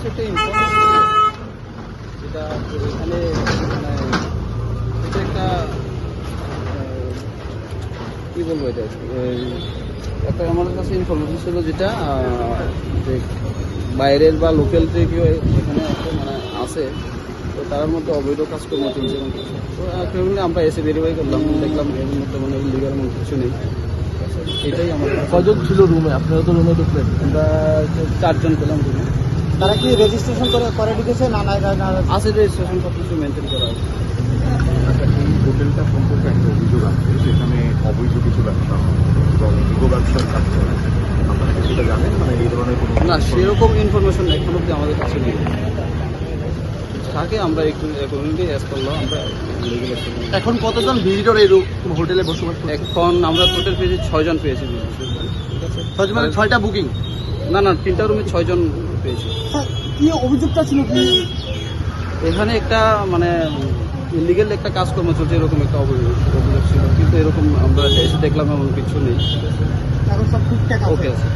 একটা ইনফরমেশন যেটা এখানে মানে এটা একটা কী বলবো এটা একটা আমার কাছে ইনফরমেশন ছিল যেটা যে বাইরের বা লোকাল যে কেউ এখানে একটা মানে আছে তো তার মধ্যে অবৈধ কাজকর্ম চলছে এবং কিছু তো ফ্যামিলি আমরা এসে ভেরিফাই করলাম দেখলাম এর মধ্যে মানে লিগাল মধ্যে কিছু নেই। এটাই আমার কজন ছিল রুমে? আপনারা তো রুমে ঢুকলেন, আমরা 4 জন পেলাম রুমে। তারা কি রেজিস্ট্রেশন করে ঢুকেছে না আছে রেজিস্ট্রেশন সব কিছু মেনটেন করা আছে। এই হোটেলটা সম্পর্কে একটা অভিযোগ আছে যেখানে অবৈধ কিছু ব্যবসা হয় এবং ইগো ব্যবসার কাজ চলে। আপনারা কি সেটা জানেন? মানে এই ধরনের কোনো না সেরকম ইনফরমেশন এখন অব্দি আমাদের কাছে নেই। তাকে আমরা একটু অ্যাকর্ডিংলি অ্যাজ করলাম আমরা legal action নিলাম। এখন কতজন ভিজিটর এই হোটেলে বসবাস করে? এখন আমরা টোটাল পেয়েছি 6 জন পেয়েছি। ঠিক আছে, 6 মানে 6টা বুকিং? না 3টা রুমে 6 জন পেয়েছি। কি অভিযোগটা ছিল কি? এখানে একটা মানে ইলিগেল একটা কাজকর্ম চলছে এরকম একটা অভিযোগ ছিল, কিন্তু এরকম আমরা এসে দেখলাম এমন কিছু নেই। এখন সব ঠিকঠাক আছে। ওকে আছে।